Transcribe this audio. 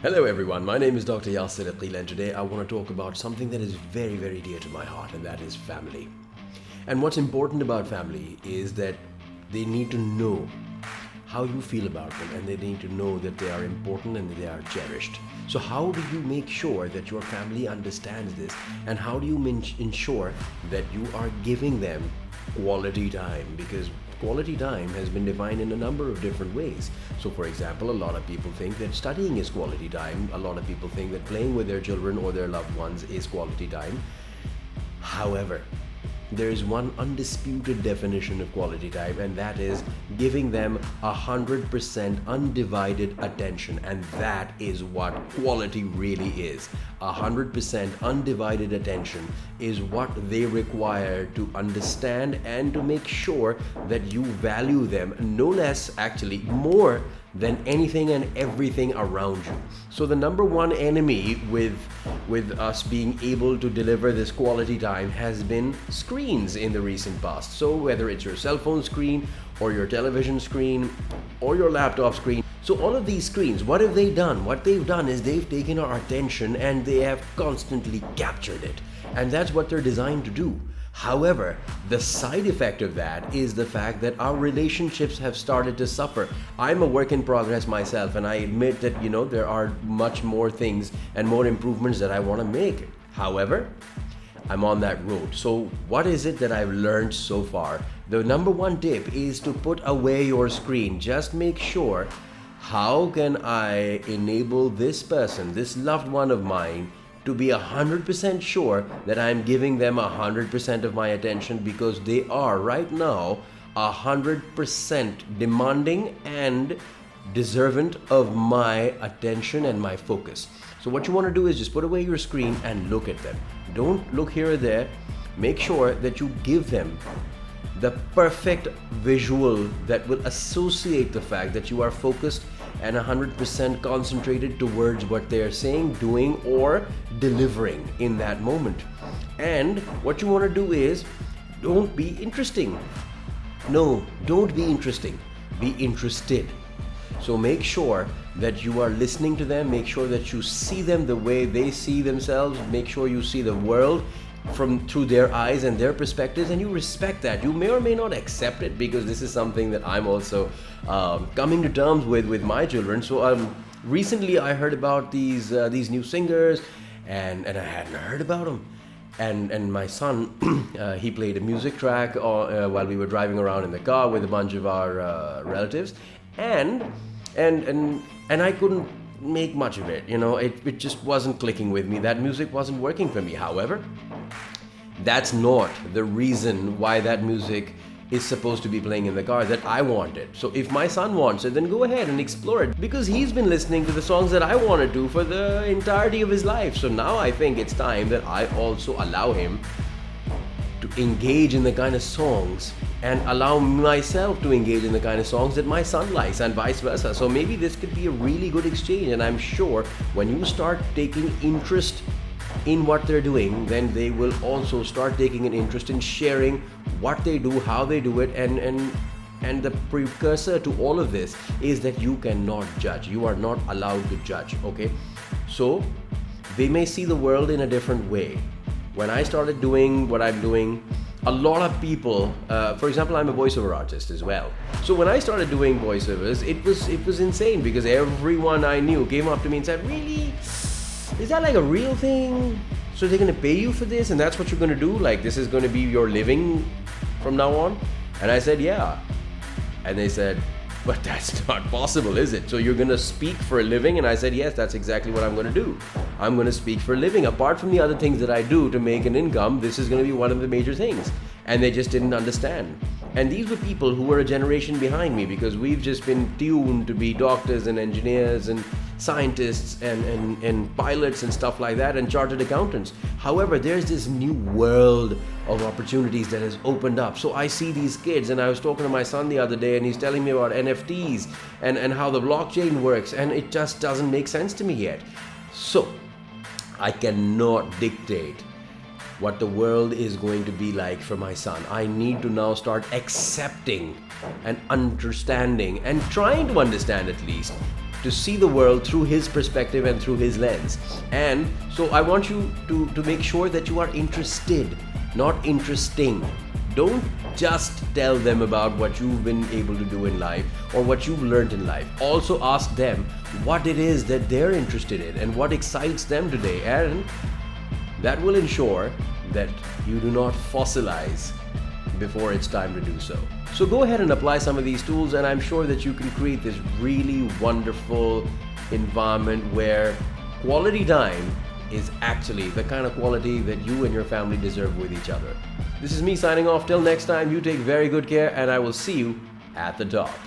Hello everyone, my name is Dr. Yasir Aqil and today I want to talk about something that is very, very dear to my heart, and that is family. And what's important about family is that they need to know how you feel about them, and they need to know that they are important and that they are cherished. So how do you make sure that your family understands this, and how do you ensure that you are giving them quality time? Because quality time has been defined in a number of different ways. So for example, a lot of people think that studying is quality time, a lot of people think that playing with their children or their loved ones is quality time. However, there is one undisputed definition of quality time, and that is giving them 100% undivided attention. And that is what quality really is. 100% undivided attention is what they require to understand and to make sure that you value them, no less, actually more than anything and everything around you. So the number one enemy with us being able to deliver this quality time has been screens in the recent past. So whether it's your cell phone screen or your television screen or your laptop screen, so all of these screens, what have they done? What they've done is they've taken our attention and they have constantly captured it. And that's what they're designed to do. However, the side effect of that is the fact that our relationships have started to suffer. I'm a work in progress myself, and I admit that, there are much more things and more improvements that I want to make. However, I'm on that road. So what is it that I've learned so far? The number one tip is to put away your screen. Just make sure, how can I enable this person, this loved one of mine, to be 100% sure that I'm giving them 100% of my attention, because they are right now 100% demanding and deserving of my attention and my focus. So what you want to do is just put away your screen and look at them. Don't look here or there. Make sure that you give them the perfect visual that will associate the fact that you are focused and 100% concentrated towards what they're saying, doing, or delivering in that moment. And what you want to do is, don't be interesting. No, don't be interesting. Be interested. So make sure that you are listening to them, make sure that you see them the way they see themselves, make sure you see the world through their eyes and their perspectives, and you respect that. You may or may not accept it, because this is something that I'm also coming to terms with my children. So recently I heard about these new singers, and I hadn't heard about them. And my son, he played a music track while we were driving around in the car with a bunch of our relatives, and I couldn't make much of it. It just wasn't clicking with me. That music wasn't working for me. However, that's not the reason why that music is supposed to be playing in the car that I want it. So if my son wants it, then go ahead and explore it, because he's been listening to the songs that I wanted to for the entirety of his life. So now I think it's time that I also allow him to engage in the kind of songs, and allow myself to engage in the kind of songs that my son likes, and vice versa. So maybe this could be a really good exchange, and I'm sure when you start taking interest in what they're doing, then they will also start taking an interest in sharing what they do, how they do it, and the precursor to all of this is that you cannot judge. You are not allowed to judge, okay? So they may see the world in a different way. When I started doing what I'm doing, a lot of people, for example, I'm a voiceover artist as well. So when I started doing voiceovers, it was insane, because everyone I knew came up to me and said, "Really? Is that like a real thing? So they're going to pay you for this, and that's what you're going to do? Like, this is going to be your living from now on?" And I said, "Yeah." And they said, "But that's not possible, is it? So you're going to speak for a living?" And I said, "Yes, that's exactly what I'm going to do. I'm going to speak for a living. Apart from the other things that I do to make an income, this is going to be one of the major things." And they just didn't understand. And these were people who were a generation behind me, because we've just been tuned to be doctors and engineers and scientists and pilots and stuff like that, and chartered accountants. However, there's this new world of opportunities that has opened up. So I see these kids, and I was talking to my son the other day, and he's telling me about NFTs and how the blockchain works, and it just doesn't make sense to me yet. So I cannot dictate what the world is going to be like for my son. I need to now start accepting and understanding, and trying to understand at least, to see the world through his perspective and through his lens. And so I want you to make sure that you are interested, not interesting. Don't just tell them about what you've been able to do in life or what you've learned in life. Also ask them what it is that they're interested in and what excites them today, and that will ensure that you do not fossilize before it's time to do so. So go ahead and apply some of these tools, and I'm sure that you can create this really wonderful environment where quality time is actually the kind of quality that you and your family deserve with each other. This is me signing off. Till next time, you take very good care, and I will see you at the top.